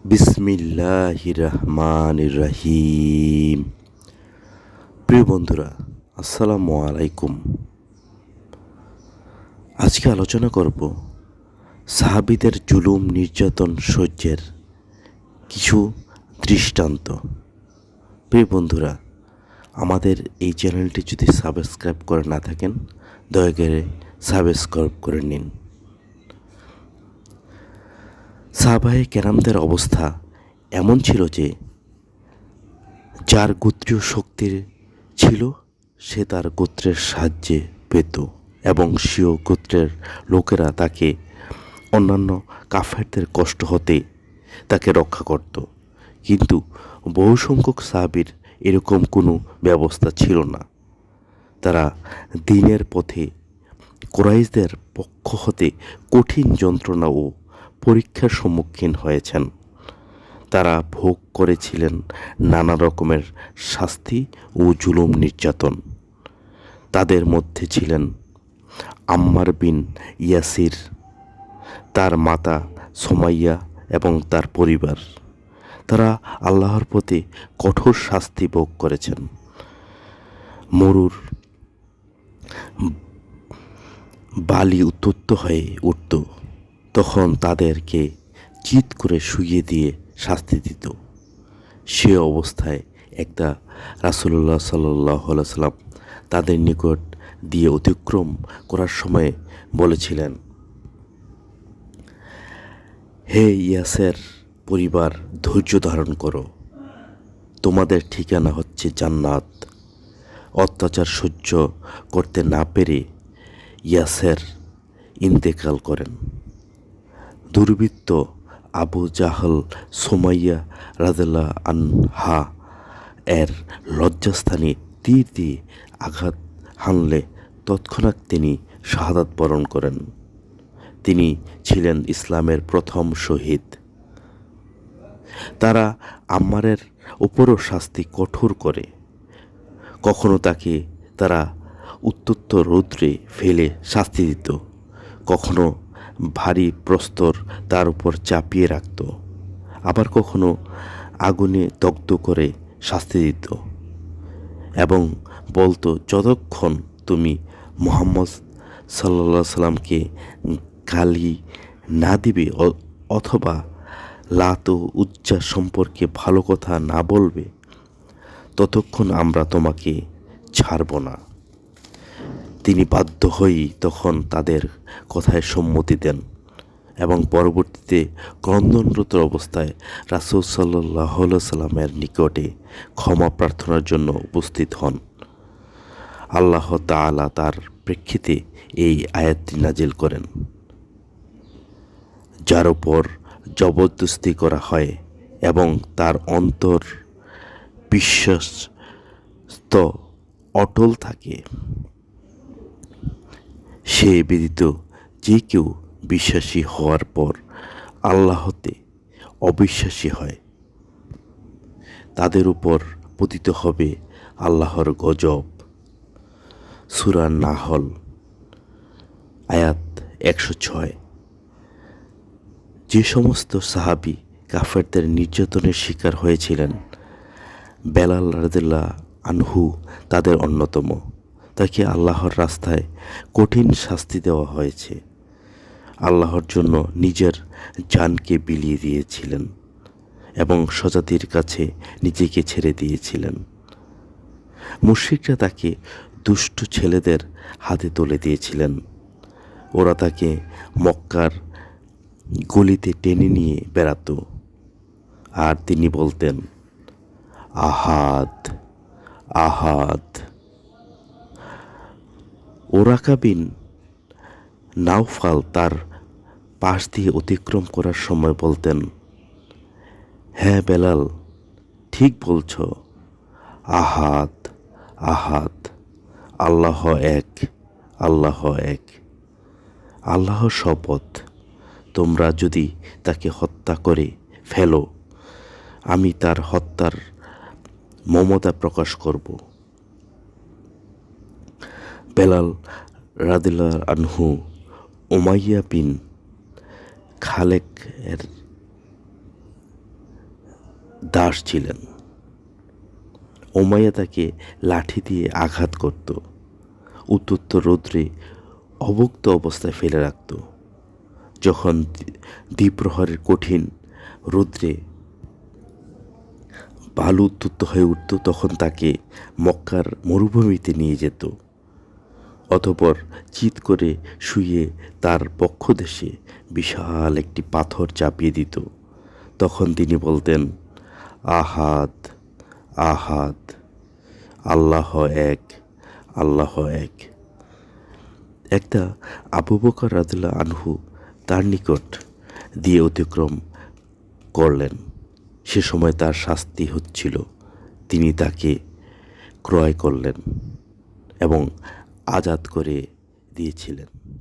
বিসমিল্লাহির রহমানির রহিম। প্রিয় বন্ধুরা, আসসালামু আলাইকুম। আজকে আলোচনা করব সাহাবীদের জুলুম নির্যাতন সহ্যের কিছু দৃষ্টান্ত। প্রিয় বন্ধুরা, আমাদের এই চ্যানেলটি যদি সাবস্ক্রাইব করে না থাকেন, দয়া করে সাবস্ক্রাইব করে নিন। সাহাবায়ে কেরামদের অবস্থা এমন ছিল যে যার গোত্রীয় শক্তির ছিল সে তার গোত্রের সাহায্যে পেত এবং স্বীয় গোত্রের লোকেরা তাকে অন্যান্য কাফেরদের কষ্ট হতে তাকে রক্ষা করত। কিন্তু বহু সংখ্যক সাহাবীর এরকম কোনো ব্যবস্থা ছিল না। তারা দ্বীনের পথে কুরাইশদের পক্ষ হতে কঠিন যন্ত্রণা ও পরীক্ষার সম্মুখীন হয়েছেন। তারা ভোগ করেছিলেন নানা রকমের শাস্তি ও জুলুম নির্যাতন। তাদের মধ্যে ছিলেন আম্মার বিন ইয়াসির, তার মাতা সুমাইয়া এবং তার পরিবার। তারা আল্লাহর প্রতি কঠোর শাস্তি ভোগ করেছেন। মরুর বালি উত্তপ্ত হয়ে উঠত, তখন তাদেরকে চিৎ করে শুইয়ে দিয়ে শাস্তি দিত। সে অবস্থায় একদা রাসূলুল্লাহ সাল্লাল্লাহু আলাইহি সাল্লাম তাদের নিকট দিয়ে অতিক্রম করার সময় বলেছিলেন, হে ইয়াসের পরিবার, ধৈর্য ধারণ করো, তোমাদের ঠিকানা হচ্ছে জান্নাত। অত্যাচার সহ্য করতে না পেরে ইয়াসের ইন্তেকাল করেন। দুর্বৃত্ত আবু জাহল সুমাইয়া রাদিয়াল্লাহু আনহা এর লজ্জাস্থানে তীর দিয়ে আঘাত হানলে তৎক্ষণাৎ তিনি শাহাদাত বরণ করেন। তিনি ছিলেন ইসলামের প্রথম শহীদ। তারা আম্মারের উপরও শাস্তি কঠোর করে। কখনো তাকে তারা উত্তপ্ত রৌদ্রে ফেলে শাস্তি দিত, কখনো ভারী প্রস্তর তার উপর চাপিয়ে রাখত, আবার কখনো আগুনে দগ্ধ করে শাস্তি দিত এবং বলতো, যতক্ষণ তুমি মুহাম্মদ সাল্লাল্লাহু সাল্লামকে গালি না দিবে অথবা লাত ও উজ্জা সম্পর্কে ভালো কথা না বলবে, ততক্ষণ আমরা তোমাকে ছাড়ব না। তিনি বাধ্য হয়েই তখন তাদের কথায় সম্মতি দেন এবং পরবর্তীতে ক্রন্দনরত অবস্থায় রাসূল সাল্লাল্লাহু আলাইহি সাল্লামের নিকটে ক্ষমা প্রার্থনার জন্য উপস্থিত হন। আল্লাহ তাআলা তার প্রেক্ষিতে এই আয়াতটি নাজিল করেন, যার উপর জবরদস্তি করা হয় এবং তার অন্তর বিশ্বস্ত অটল থাকে, সে ব্যতীত যে কেউ বিশ্বাসী হওয়ার পর আল্লাহতে অবিশ্বাসী হয়, তাদের উপর পতিত হবে আল্লাহর গজব। সূরা নাহল আয়াত 106। যে সমস্ত সাহাবী কাফেরদের নির্যাতনের শিকার হয়েছিলেন, বেলাল রাদিয়াল্লাহু আনহু তাদের অন্যতম। তাকে আল্লাহর রাস্তায় কঠিন শাস্তি দেওয়া হয়েছে। আল্লাহর জন্য নিজের জানকে বিলিয়ে দিয়েছিলেন এবং স্বজাতির কাছে নিজেকে ছেড়ে দিয়েছিলেন। মুশরিকরা তাকে দুষ্ট ছেলেদের হাতে তুলে দিয়েছিলেন। ওরা তাকে মক্কার গলিতে টেনে নিয়ে বেড়াত আর তিনি বলতেন, আহাদ আহাদ। ওরাকা বিন নাওফাল তার পাশ দিয়ে অতিক্রম করার সময় বলতেন, হ্যাঁ বেলাল, ঠিক বলছ, আহাদ আহাদ, আল্লাহ এক, আল্লাহ এক। আল্লাহ শপথ, তোমরা যদি তাকে হত্যা করে ফেলো, আমি তার হত্যার মমতা প্রকাশ করব। বেলাল রাদিয়াল্লাহু আনহু উমাইয়া বিন খালেক এর দাস ছিলেন। উমাইয়া তাকে লাঠি দিয়ে আঘাত করত, উত্তপ্ত রৌদ্রে অভুক্ত অবস্থায় ফেলে রাখত। যখন দ্বিপ্রহরের কঠিন রৌদ্রে বালু উত্তপ্ত হয়ে উঠত, তখন তাকে মক্কার মরুভূমিতে নিয়ে যেত। অতঃপর চিৎ করে শুয়ে তার বক্ষদেশে বিশাল একটি পাথর চাপিয়ে দিত। তখন তিনি বলতেন, আহাদ আহাদ, আল্লাহ এক, আল্লাহ এক। একটা আবু বকর রাদিয়াল্লাহু আনহু তার নিকট দিয়ে অতিক্রম করলেন। সে সময় তার শাস্তি হচ্ছিল। তিনি তাকে ক্রয় করলেন এবং আজাদ করে দিয়েছিলেন।